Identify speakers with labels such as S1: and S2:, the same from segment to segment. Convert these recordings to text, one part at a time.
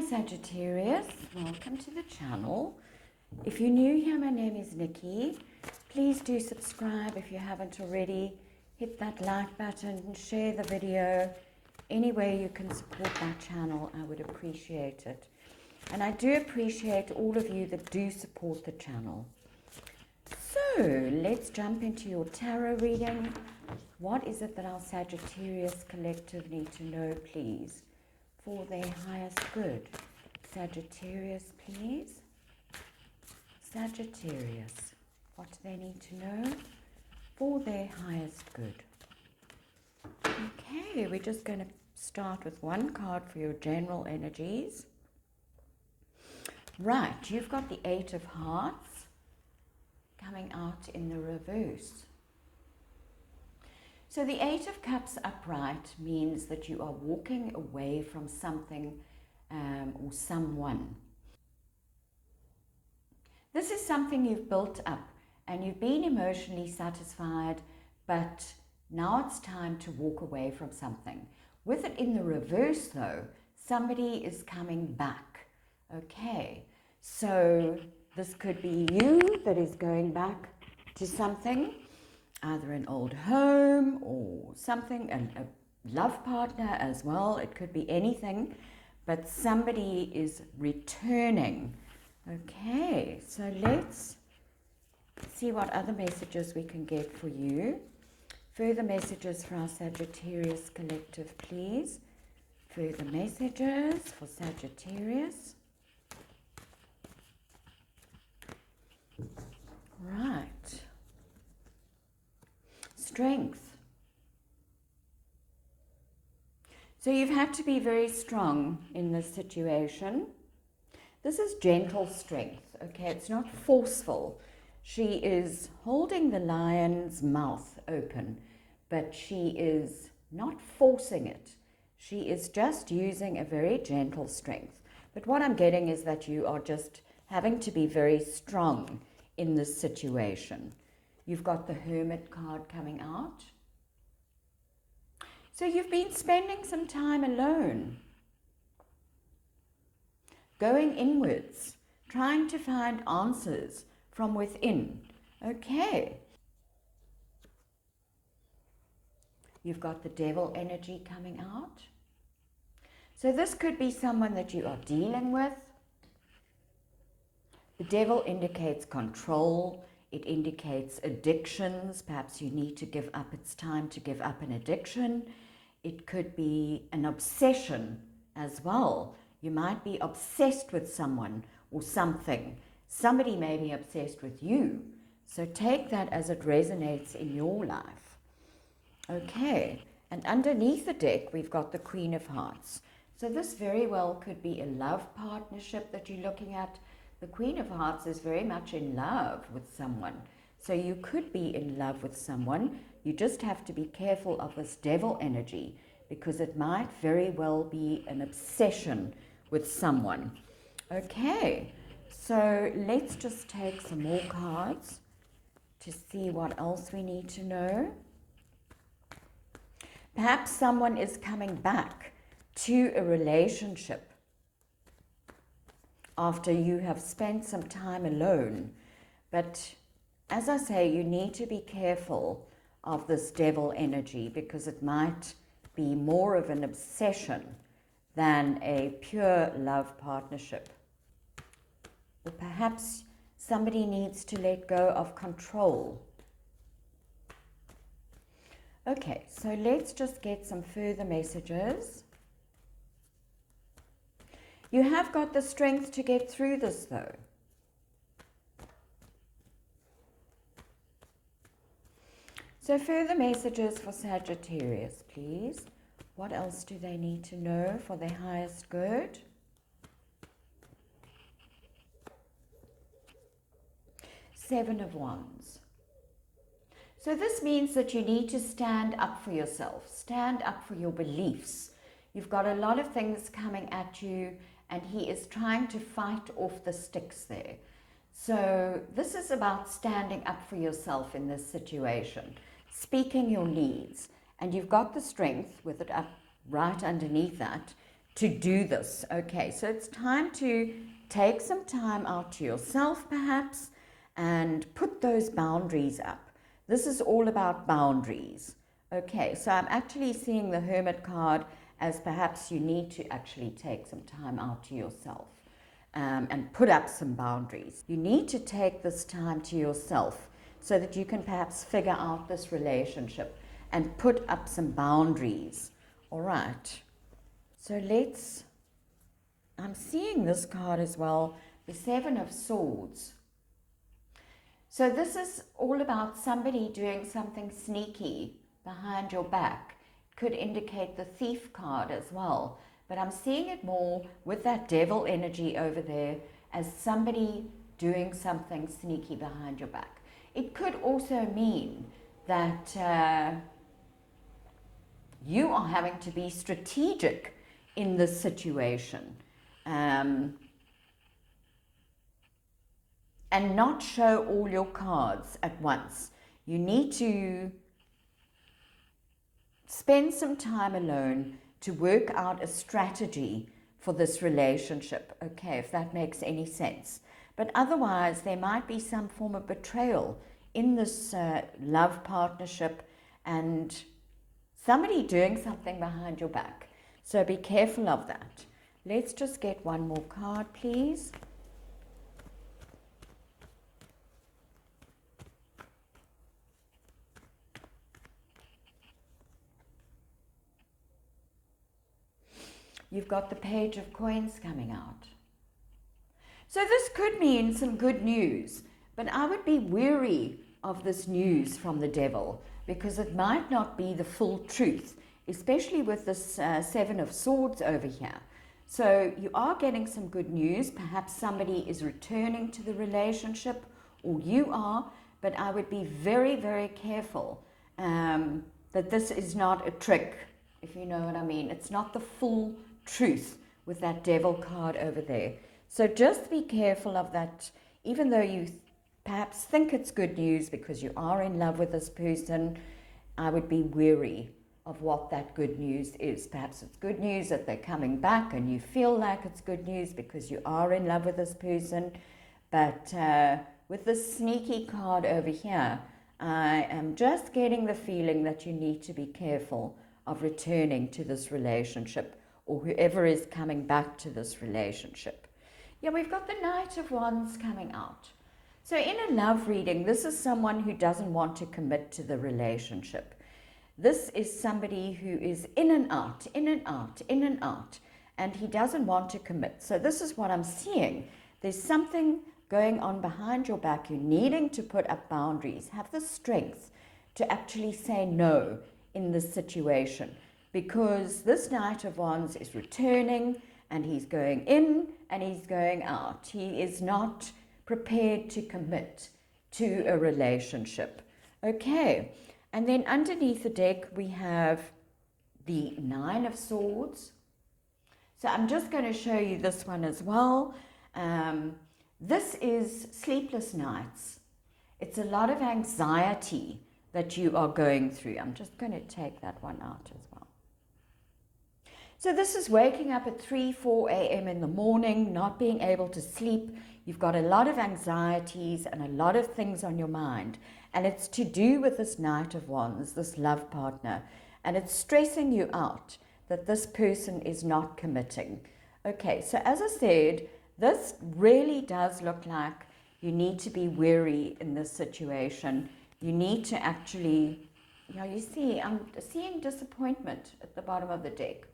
S1: Hi Sagittarius, welcome to the channel. If you're new here, my name is Nikki. Please do subscribe if you haven't already. Hit that like button, share the video. Any way you can support my channel, I would appreciate it. And I do appreciate all of you that do support the channel. So let's jump into your tarot reading. What is it that our Sagittarius collective need to know, please, for their highest good? Sagittarius, please. Sagittarius, what do they need to know for their highest good? Okay, we're just going to start with one card for your general energies. Right, you've got the Eight of Hearts coming out in the reverse. So the Eight of Cups upright means that you are walking away from something or someone. This is something you've built up and you've been emotionally satisfied, but now it's time to walk away from something. With it in the reverse though, somebody is coming back. Okay, so this could be you that is going back to something, either an old home or something, and a love partner as well. It could be anything, but somebody is returning. Okay, so let's see what other messages we can get for you. Further messages for our Sagittarius collective, please. Further messages for Sagittarius. Right. Strength. So you've had to be very strong in this situation. This is gentle strength, okay? It's not forceful. She is holding the lion's mouth open, but she is not forcing it. She is just using a very gentle strength. But what I'm getting is that you are just having to be very strong in this situation. You've got the Hermit card coming out. So you've been spending some time alone, going inwards, trying to find answers from within. Okay. You've got the Devil energy coming out. So this could be someone that you are dealing with. The Devil indicates control. It indicates addictions. Perhaps you need to give up. It's time to give up an addiction. It could be an obsession as well. You might be obsessed with someone or something. Somebody may be obsessed with you. So take that as it resonates in your life. Okay, and underneath the deck, we've got the Queen of Hearts. So this very well could be a love partnership that you're looking at. The Queen of Hearts is very much in love with someone. So you could be in love with someone. You just have to be careful of this Devil energy because it might very well be an obsession with someone. Okay, so let's just take some more cards to see what else we need to know. Perhaps someone is coming back to a relationship after you have spent some time alone. But as I say, you need to be careful of this Devil energy because it might be more of an obsession than a pure love partnership. Or perhaps somebody needs to let go of control. Okay, so let's just get some further messages. You have got the strength to get through this though. So further messages for Sagittarius, please. What else do they need to know for their highest good? Seven of Wands. So this means that you need to stand up for yourself, stand up for your beliefs. You've got a lot of things coming at you and he is trying to fight off the sticks there. So this is about standing up for yourself in this situation, speaking your needs, and you've got the strength with it up right underneath that to do this. Okay, so it's time to take some time out to yourself perhaps and put those boundaries up. This is all about boundaries. Okay, so I'm actually seeing the Hermit card as perhaps you need to actually take some time out to yourself and put up some boundaries. You need to take this time to yourself so that you can perhaps figure out this relationship and put up some boundaries. All right, so I'm seeing this card as well, the Seven of Swords. So this is all about somebody doing something sneaky behind your back. It could indicate the Thief card as well, but I'm seeing it more with that Devil energy over there as somebody doing something sneaky behind your back. It could also mean that you are having to be strategic in this situation. And not show all your cards at once. You need to spend some time alone to work out a strategy for this relationship, okay, if that makes any sense. But otherwise, there might be some form of betrayal in this love partnership and somebody doing something behind your back. So be careful of that. Let's just get one more card, please. You've got the Page of Coins coming out. So this could mean some good news, but I would be wary of this news from the devil because it might not be the full truth, especially with this Seven of Swords over here. So you are getting some good news. Perhaps somebody is returning to the relationship, or you are, but I would be very, very careful that this is not a trick, if you know what I mean. It's not the full truth with that Devil card over there. So just be careful of that, even though you perhaps think it's good news because you are in love with this person. I would be wary of what that good news is. Perhaps it's good news that they're coming back and you feel like it's good news because you are in love with this person. But with this sneaky card over here, I am just getting the feeling that you need to be careful of returning to this relationship, or whoever is coming back to this relationship. Yeah, we've got the Knight of Wands coming out. So in a love reading, this is someone who doesn't want to commit to the relationship. This is somebody who is in and out, in and out, in and out, and he doesn't want to commit. So this is what I'm seeing. There's something going on behind your back. You're needing to put up boundaries, have the strength to actually say no in this situation, because this Knight of Wands is returning and he's going in and he's going out. He is not prepared to commit to a relationship. Okay, and then underneath the deck we have the Nine of Swords. So I'm just going to show you this one as well. This is sleepless nights. It's a lot of anxiety that you are going through. I'm just going to take that one out as well. So this is waking up at 3, 4 a.m. in the morning, not being able to sleep. You've got a lot of anxieties and a lot of things on your mind. And it's to do with this Knight of Wands, this love partner. And it's stressing you out that this person is not committing. Okay, so as I said, this really does look like you need to be wary in this situation. You need to actually, you see, I'm seeing disappointment at the bottom of the deck.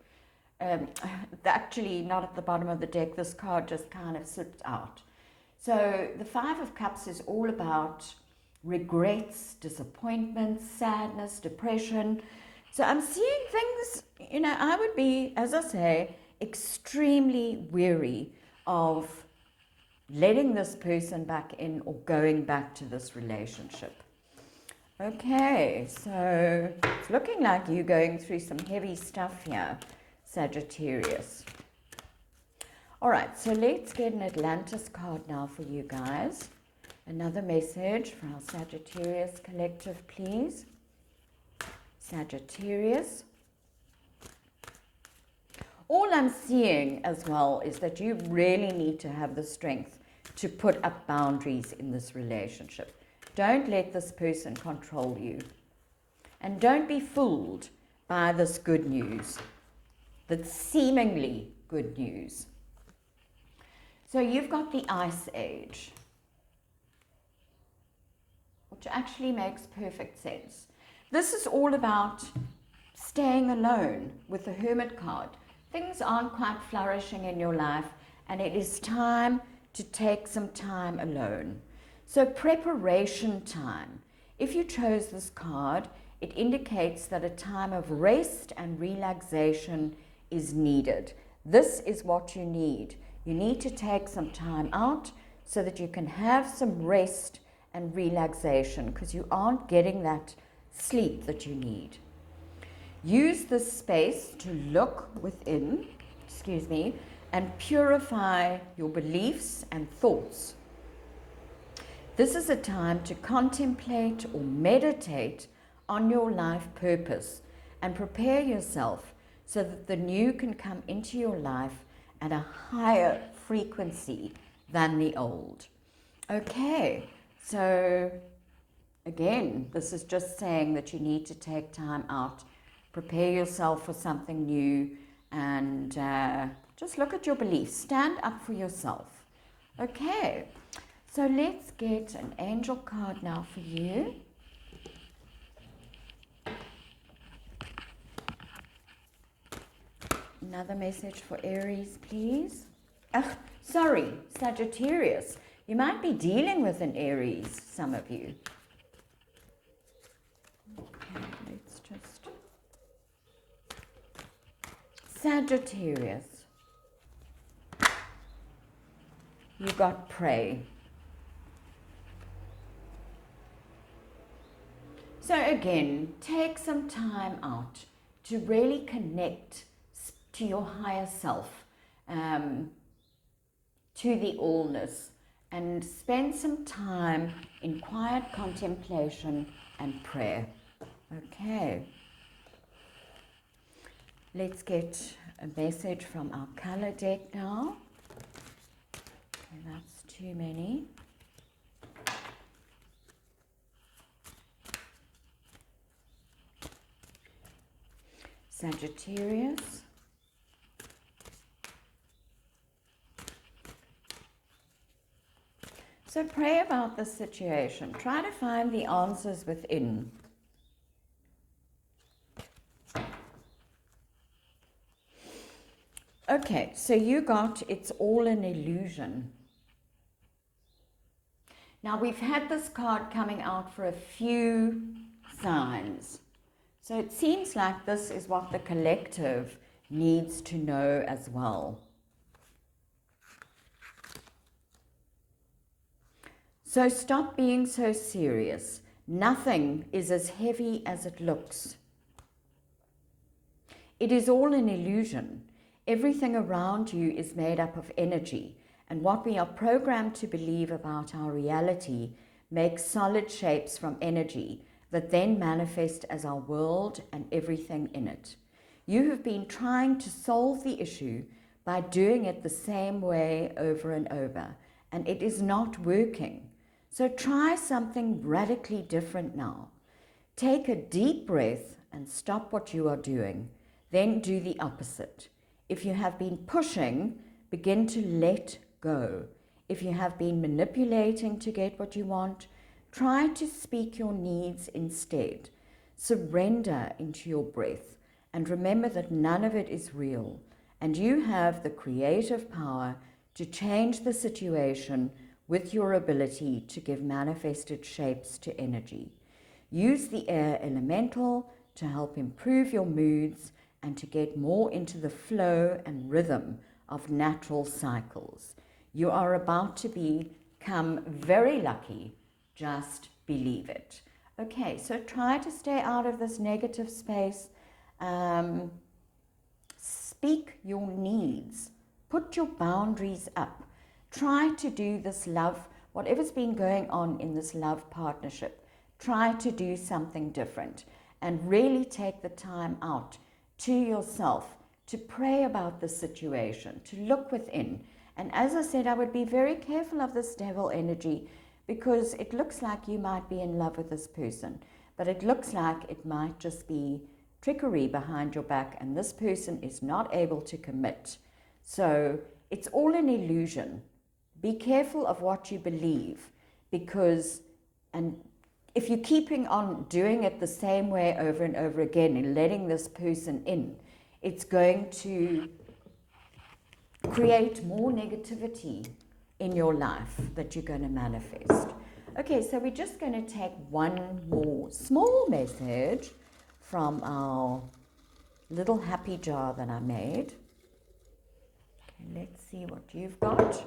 S1: Actually, not at the bottom of the deck. This card just kind of slipped out. So the Five of Cups is all about regrets, disappointments, sadness, depression. So I'm seeing things, I would be, as I say, extremely wary of letting this person back in or going back to this relationship. Okay, so it's looking like you're going through some heavy stuff here, Sagittarius. All right, so let's get an Atlantis card now for you guys. Another message for our Sagittarius collective, please. Sagittarius. All I'm seeing as well is that you really need to have the strength to put up boundaries in this relationship. Don't let this person control you. And don't be fooled by this good news, that's seemingly good news. So you've got the Ice Age, which actually makes perfect sense. This is all about staying alone with the Hermit card. Things aren't quite flourishing in your life, and it is time to take some time alone. So preparation time. If you chose this card, it indicates that a time of rest and relaxation is needed. This is what you need. You need to take some time out so that you can have some rest and relaxation, because you aren't getting that sleep that you need. Use this space to look within, and purify your beliefs and thoughts. This is a time to contemplate or meditate on your life purpose and prepare yourself so that the new can come into your life at a higher frequency than the old. Okay, so again, this is just saying that you need to take time out, prepare yourself for something new, and just look at your beliefs. Stand up for yourself. Okay, so let's get an angel card now for you. Another message for Aries, please. Sorry, Sagittarius. You might be dealing with an Aries, some of you. Okay, let's just... Sagittarius. You got pray. So again, take some time out to really connect to your higher self, to the allness, and spend some time in quiet contemplation and prayer. Okay. Let's get a message from our color deck now. Okay, that's too many. Sagittarius. So pray about this situation. Try to find the answers within. Okay, so you got it's all an illusion. Now we've had this card coming out for a few signs. So it seems like this is what the collective needs to know as well. So stop being so serious. Nothing is as heavy as it looks. It is all an illusion. Everything around you is made up of energy, and what we are programmed to believe about our reality makes solid shapes from energy that then manifest as our world and everything in it. You have been trying to solve the issue by doing it the same way over and over, and it is not working. So try something radically different now. Take a deep breath and stop what you are doing. Then do the opposite. If you have been pushing, begin to let go. If you have been manipulating to get what you want, try to speak your needs instead. Surrender into your breath and remember that none of it is real, and you have the creative power to change the situation with your ability to give manifested shapes to energy. Use the air elemental to help improve your moods and to get more into the flow and rhythm of natural cycles. You are about to become very lucky. Just believe it. Okay, so try to stay out of this negative space. Speak your needs. Put your boundaries up. Try to do this love, whatever's been going on in this love partnership, try to do something different and really take the time out to yourself to pray about the situation, to look within. And as I said, I would be very careful of this devil energy, because it looks like you might be in love with this person, but it looks like it might just be trickery behind your back, and this person is not able to commit. So it's all an illusion. Be careful of what you believe, because, and if you're keeping on doing it the same way over and over again and letting this person in, it's going to create more negativity in your life that you're going to manifest. Okay, so we're just going to take one more small message from our little happy jar that I made. Okay, let's see what you've got.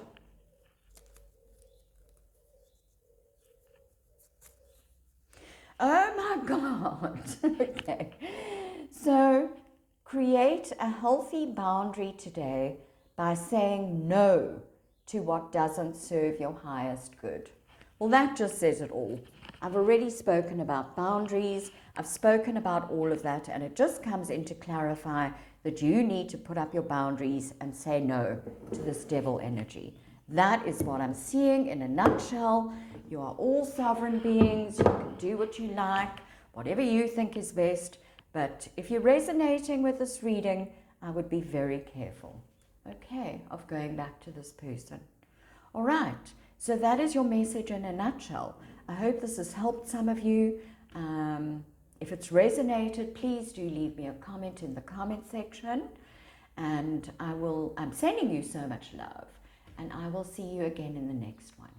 S1: Oh my God. Okay. So create a healthy boundary today by saying no to what doesn't serve your highest good. Well, that just says it all. I've already spoken about boundaries. I've spoken about all of that, and it just comes in to clarify that you need to put up your boundaries and say no to this devil energy. That is what I'm seeing in a nutshell. You are all sovereign beings. You can do what you like, whatever you think is best. But if you're resonating with this reading, I would be very careful, okay, of going back to this person. All right, so that is your message in a nutshell. I hope this has helped some of you. If it's resonated, please do leave me a comment in the comment section. And I'm sending you so much love. And I will see you again in the next one.